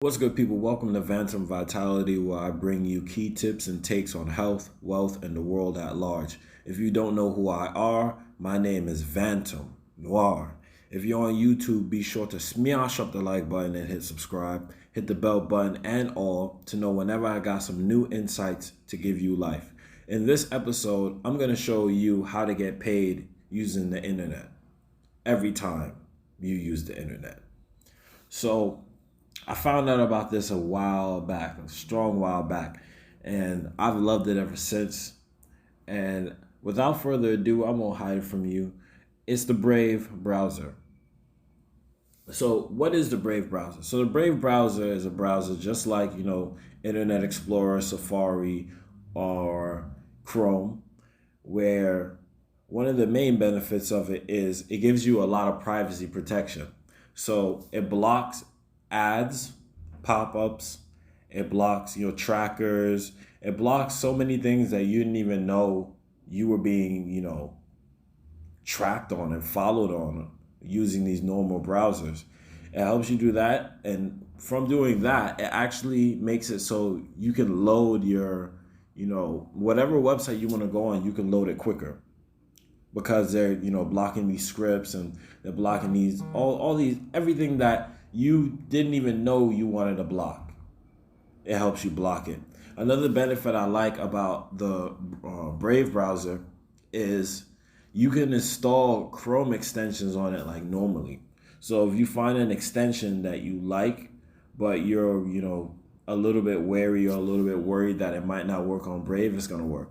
What's good, people? Welcome to Vantum Vitality, where I bring you key tips and takes on health, wealth, and the world at large. If you don't know who I are, my name is Vantum Noir. If you're on YouTube, be sure to smash up the like button and hit subscribe. Hit the bell button and all to know whenever I got some new insights to give you life. In this episode, I'm going to show you how to get paid using the internet every time you use the internet. So, I found out about this a while back, a strong while back, and I've loved it ever since. And without further ado, I won't hide it from you. It's the Brave browser. So, what is the Brave browser? So, the Brave browser is a browser just like, Internet Explorer, Safari, or Chrome, where one of the main benefits of it is it gives you a lot of privacy protection. So it blocks ads, pop-ups, it blocks trackers, it blocks so many things that you didn't even know you were being, tracked on and followed on using these normal browsers. It helps you do that, and from doing that, it actually makes it so you can load your, whatever website you want to go on, you can load it quicker because they're blocking these scripts, and they're blocking these all these everything that you didn't even know you wanted to block. It helps you block it. Another benefit I like about the Brave browser is you can install Chrome extensions on it like normally. So if you find an extension that you like, but you're a little bit wary or a little bit worried that it might not work on Brave, it's gonna work.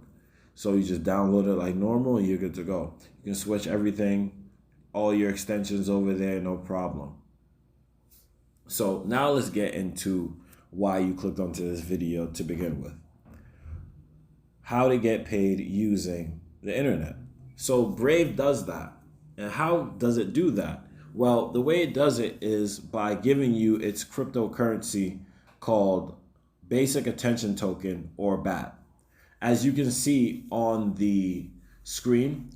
So you just download it like normal and you're good to go. You can switch everything, all your extensions over there, no problem. So now let's get into why you clicked onto this video to begin with. How to get paid using the internet. So Brave does that. And how does it do that? Well, the way it does it is by giving you its cryptocurrency called Basic Attention Token, or BAT. As you can see on the screen,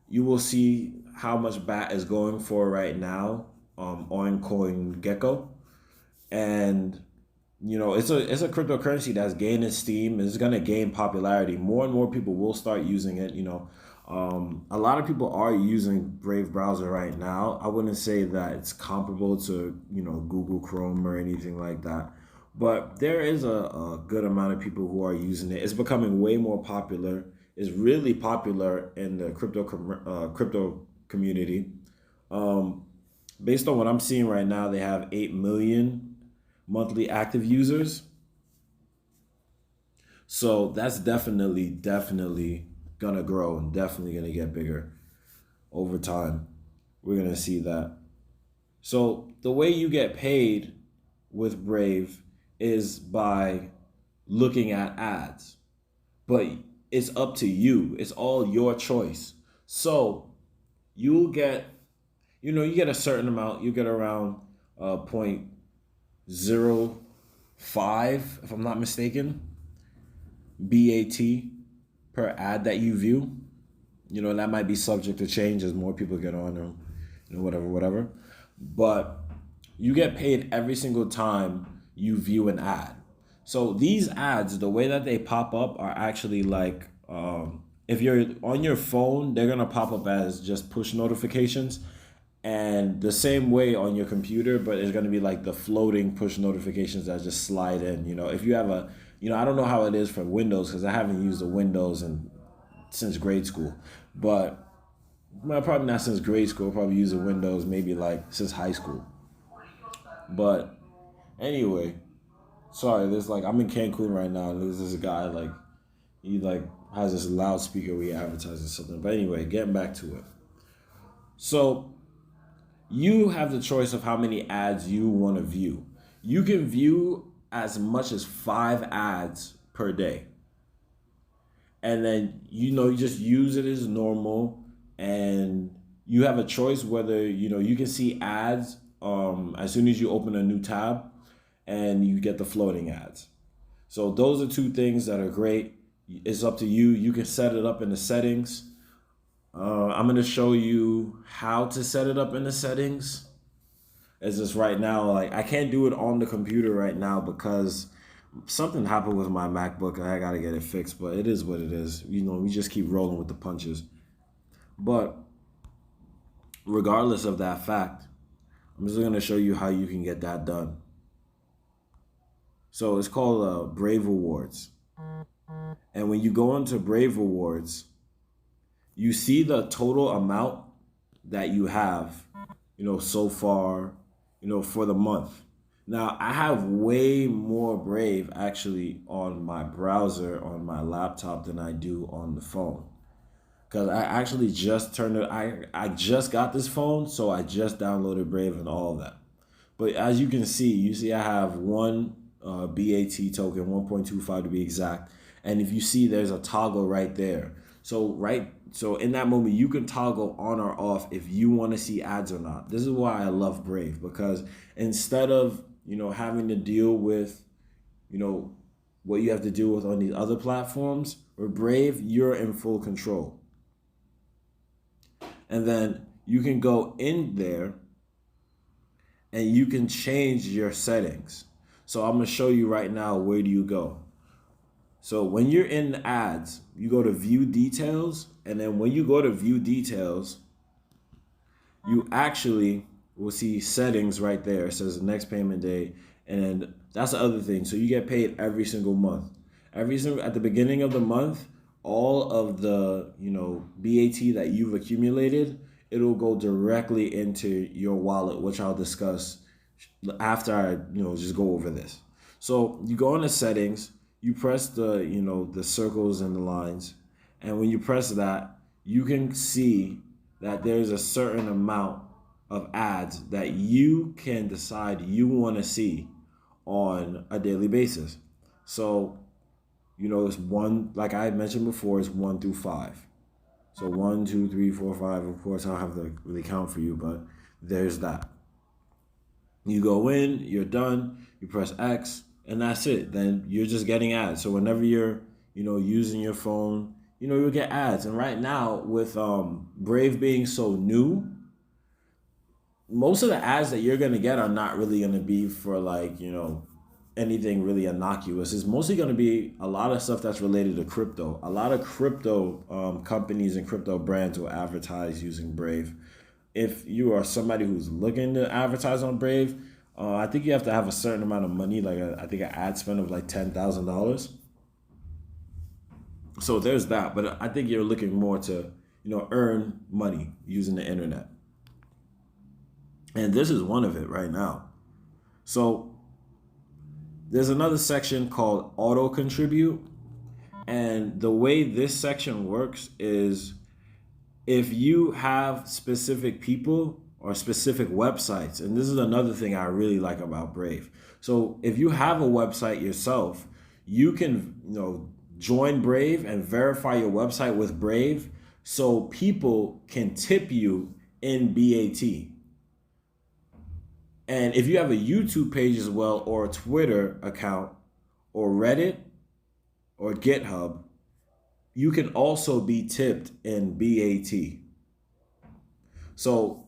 you will see how much BAT is going for right now on CoinGecko. And it's a cryptocurrency that's gaining steam. It's going to gain popularity. More and more people will start using it. A lot of people are using Brave browser right now. I wouldn't say that it's comparable to Google Chrome or anything like that, but there is a good amount of people who are using it. It's becoming way more popular. It's really popular in the crypto community. Based on what I'm seeing right now, they have 8 million monthly active users. So that's definitely gonna grow and definitely gonna get bigger over time. We're gonna see that. So the way you get paid with Brave is by looking at ads, but it's up to you. It's all your choice. So you'll get, you get a certain amount. You get around 0.05, if I'm not mistaken, BAT per ad that you view. That might be subject to change as more people get on, or whatever. But you get paid every single time you view an ad. So these ads, the way that they pop up are actually like, if you're on your phone, they're gonna pop up as just push notifications, and the same way on your computer, but it's gonna be like the floating push notifications that just slide in. If you have I don't know how it is for Windows because I haven't used the Windows since grade school, but well, probably not since grade school. Probably using Windows maybe like since high school. But anyway, sorry. I'm in Cancun right now. There's this guy he has this loudspeaker where he advertises something. But anyway, getting back to it. So you have the choice of how many ads you want to view. You can view as much as 5 ads per day. And then, you just use it as normal, and you have a choice whether, you can see ads as soon as you open a new tab, and you get the floating ads. So those are two things that are great. It's up to you. You can set it up in the settings. I'm going to show you how to set it up in the settings. It's just right now, like I can't do it on the computer right now because something happened with my MacBook and I gotta get it fixed. But it is what it is. We just keep rolling with the punches. But regardless of that fact, I'm just gonna show you how you can get that done. So it's called Brave Rewards. And when you go into Brave Rewards, you see the total amount that you have, so far, for the month. Now, I have way more Brave actually on my browser on my laptop than I do on the phone. Because I actually just turned it, I just got this phone, so I just downloaded Brave and all of that. But as you see I have one BAT token, 1.25 to be exact. And if you see, there's a toggle right there. So in that moment, you can toggle on or off if you want to see ads or not. This is why I love Brave, because instead of, having to deal with, what you have to deal with on these other platforms, with Brave, you're in full control. And then you can go in there and you can change your settings. So I'm going to show you right now, where do you go? So when you're in the ads, you go to view details. And then when you go to view details, you actually will see settings right there. It says the next payment day. And that's the other thing. So you get paid every single month. At the beginning of the month, all of the, BAT that you've accumulated, it'll go directly into your wallet, which I'll discuss after I, just go over this. So you go into settings, you press the, the circles and the lines. And when you press that, you can see that there's a certain amount of ads that you can decide you want to see on a daily basis. So, it's one, like I mentioned before, it's 1 through 5. So 1, 2, 3, 4, 5. Of course, I don't have to really count for you, but there's that. You go in, you're done, you press X, and that's it. Then you're just getting ads. So whenever you're, using your phone, you'll get ads. And right now, with Brave being so new, most of the ads that you're going to get are not really going to be for anything really innocuous. It's mostly going to be a lot of stuff that's related to crypto. A lot of crypto companies and crypto brands will advertise using Brave. If you are somebody who's looking to advertise on Brave, I think you have to have a certain amount of money, I think an ad spend of $10,000. So there's that. But I think you're looking more to, earn money using the internet. And this is one of it right now. So there's another section called Auto Contribute. And the way this section works is if you have specific people or specific websites, and this is another thing I really like about Brave. So if you have a website yourself, you can, join Brave and verify your website with Brave so people can tip you in BAT. And if you have a YouTube page as well, or a Twitter account, or Reddit, or GitHub, you can also be tipped in BAT. So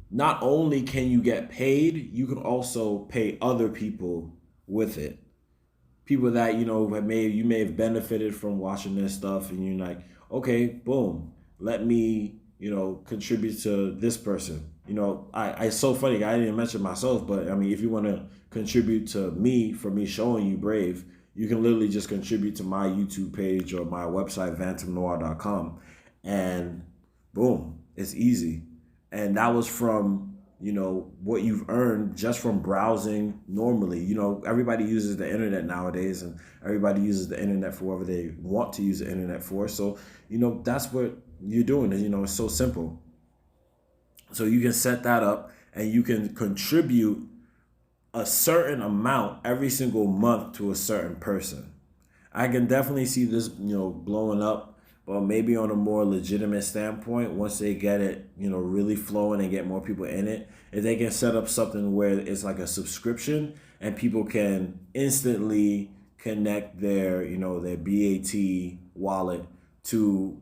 not only can you get paid, you can also pay other people with it. People that, you may have benefited from watching this stuff, and you're like, okay, boom, let me, contribute to this person. It's so funny. I didn't mention myself, but I mean, if you want to contribute to me for me showing you Brave, you can literally just contribute to my YouTube page or my website, vantumnoir.com, and boom, it's easy. And that was from, what you've earned just from browsing normally. Everybody uses the internet nowadays, and everybody uses the internet for whatever they want to use the internet for. So, that's what you're doing. It's so simple. So you can set that up, and you can contribute a certain amount every single month to a certain person. I can definitely see this, blowing up, but maybe on a more legitimate standpoint, once they get it, really flowing and get more people in it, if they can set up something where it's like a subscription and people can instantly connect their, their BAT wallet to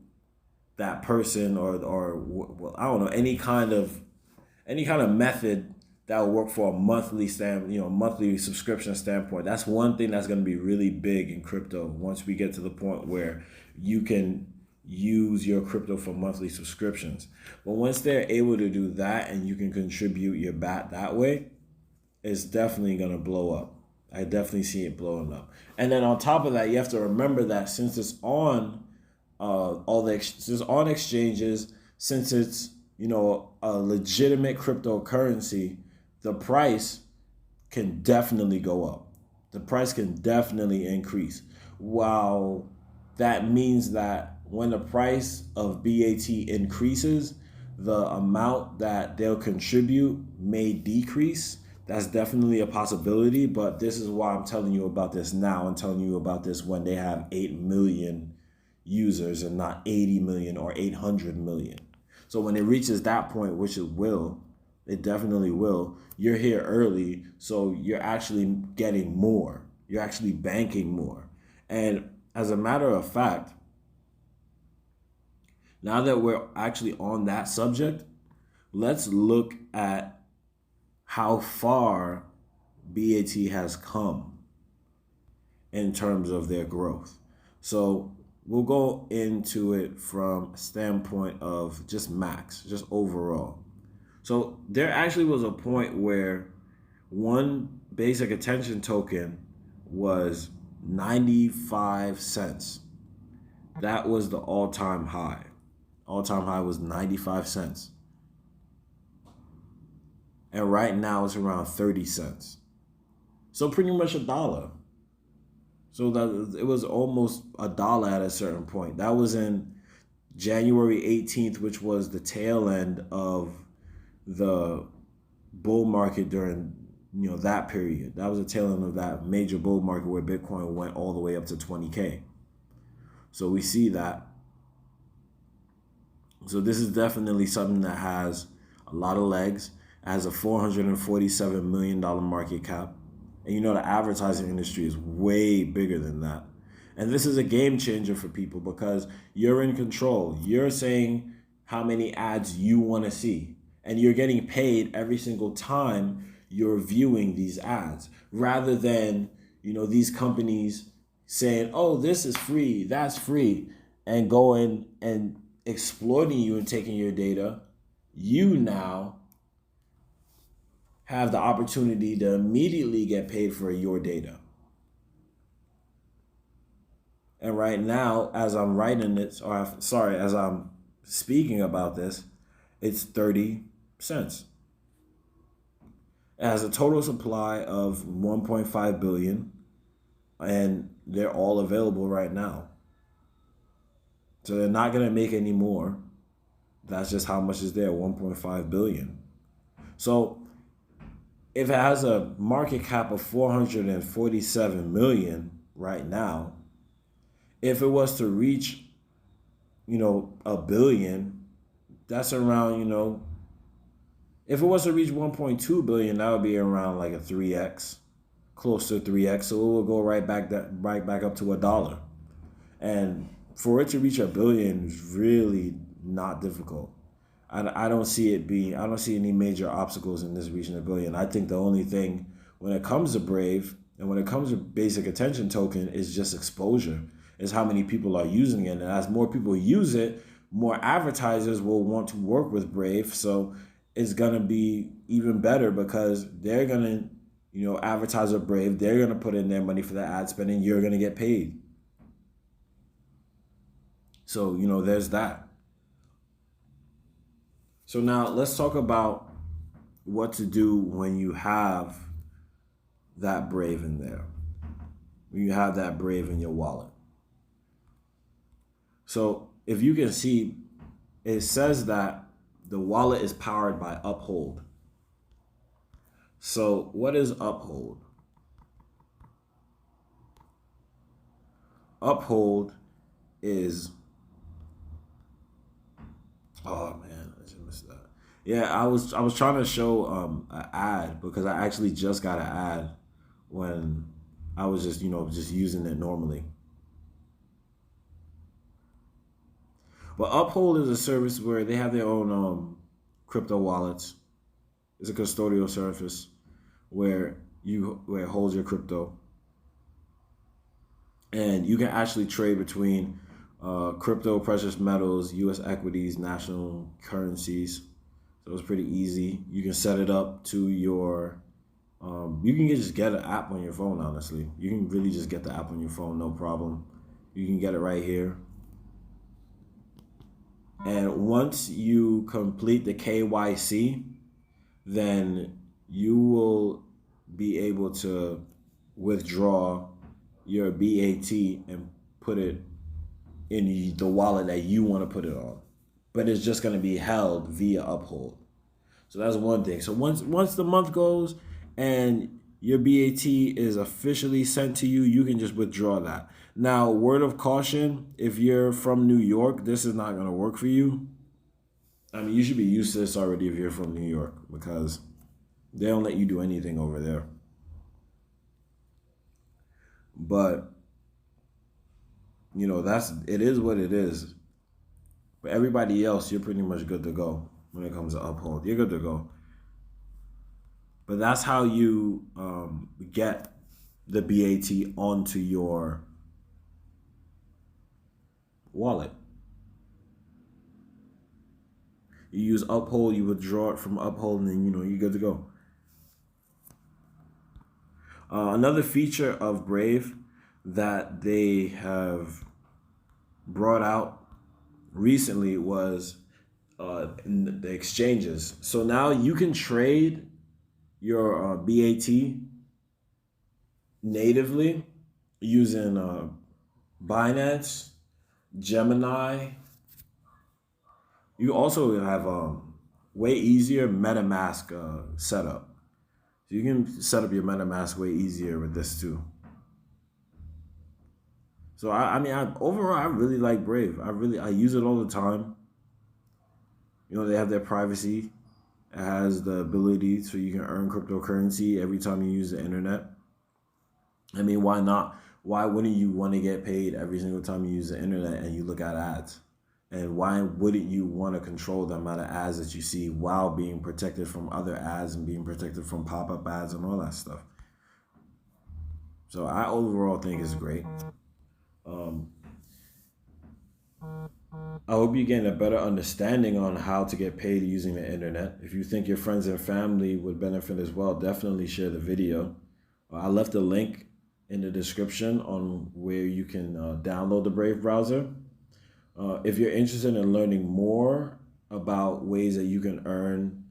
that person, or I don't know, any kind of method that will work for a monthly subscription standpoint. That's one thing that's going to be really big in crypto once we get to the point where you can use your crypto for monthly subscriptions. But once they're able to do that and you can contribute your BAT that way, it's definitely going to blow up. I definitely see it blowing up. And then on top of that, you have to remember that since it's on exchanges, since it's a legitimate cryptocurrency, the price can definitely go up. The price can definitely increase. While that means that when the price of BAT increases, the amount that they'll contribute may decrease. That's definitely a possibility, but this is why I'm telling you about this now. I'm telling you about this when they have 8 million users and not 80 million or 800 million. So when it reaches that point, which it definitely will, you're here early, so you're actually getting more. You're actually banking more. And as a matter of fact, now that we're actually on that subject, let's look at how far BAT has come in terms of their growth. So we'll go into it from a standpoint of just max, just overall. So there actually was a point where one basic attention token was 95 cents. That was the all-time high. All-time high was 95 cents. And right now it's around 30 cents. So pretty much $1. So that it was almost $1 at a certain point. That was in January 18th, which was the tail end of the bull market during that period. That was the tail end of that major bull market where Bitcoin went all the way up to 20K. So we see that. So this is definitely something that has a lot of legs. It has a $447 million market cap. And the advertising industry is way bigger than that. And this is a game changer for people because you're in control. You're saying how many ads you want to see. And you're getting paid every single time you're viewing these ads. Rather than, these companies saying, oh, this is free, that's free, and going and exploiting you and taking your data. You now have the opportunity to immediately get paid for your data. And right now, as I'm writing this, as I'm speaking about this, it's 30 cents. It has a total supply of 1.5 billion, and they're all available right now. So they're not going to make any more. That's just how much is there, 1.5 billion. So if it has a market cap of 447 million right now, if it was to reach, a billion, that's around, if it was to reach 1.2 billion, that would be around like a 3x, close to 3x. So it will go right back up to $1. And for it to reach a billion is really not difficult. I don't see any major obstacles in this reaching a billion. I think the only thing when it comes to Brave and when it comes to basic attention token is just exposure, is how many people are using it. And as more people use it, more advertisers will want to work with Brave. So it's going to be even better because they're going to, advertise with Brave. They're going to put in their money for the ad spend and you're going to get paid. So, there's that. So now let's talk about what to do when you have that Brave in there. When you have that Brave in your wallet. So if you can see, it says that the wallet is powered by Uphold. So what is Uphold? Uphold is, oh man, I just missed that. Yeah, I was trying to show an ad because I actually just got an ad when I was just using it normally. But Uphold is a service where they have their own crypto wallets, It's a custodial service where it holds your crypto, and you can actually trade between crypto, precious metals, U.S. equities, national currencies. So it's pretty easy. You can set it up to your. You can just get an app on your phone. Honestly, you can really just get the app on your phone, no problem. You can get it right here. And once you complete the KYC, then you will be able to withdraw your BAT and put it in the wallet that you want to put it on. But it's just going to be held via Uphold. So that's one thing. So once the month goes and your BAT is officially sent to you, you can just withdraw that. Now, word of caution, if you're from New York, this is not going to work for you. I mean, you should be used to this already if you're from New York, because they don't let you do anything over there. But, it is what it is. But everybody else, you're pretty much good to go when it comes to Uphold. You're good to go. But that's how you get the BAT onto your wallet. You use Uphold, you withdraw it from Uphold, and then you're good to go. Another feature of Brave that they have brought out recently was in the exchanges. So now you can trade your BAT natively using Binance, Gemini. You also have way easier MetaMask setup. So you can set up your MetaMask way easier with this too. So overall I really like Brave. I use it all the time. They have their privacy. It has the ability so you can earn cryptocurrency every time you use the internet. I mean, why not? Why wouldn't you want to get paid every single time you use the internet and you look at ads? And why wouldn't you want to control the amount of ads that you see while being protected from other ads and being protected from pop-up ads and all that stuff? So I overall think it's great. I hope you gain a better understanding on how to get paid using the internet. If you think your friends and family would benefit as well, definitely share the video. I left a link in the description on where you can download the Brave browser. If you're interested in learning more about ways that you can earn,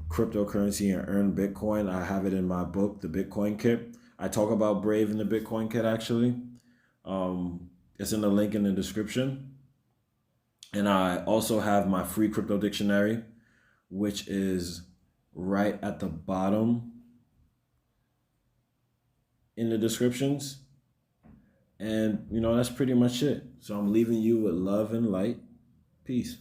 cryptocurrency and earn Bitcoin, I have it in my book, The Bitcoin Kit. I talk about Brave in the Bitcoin Kit, actually. It's in the link in the description. And I also have my free crypto dictionary, which is right at the bottom in the descriptions. And, that's pretty much it. So I'm leaving you with love and light. Peace.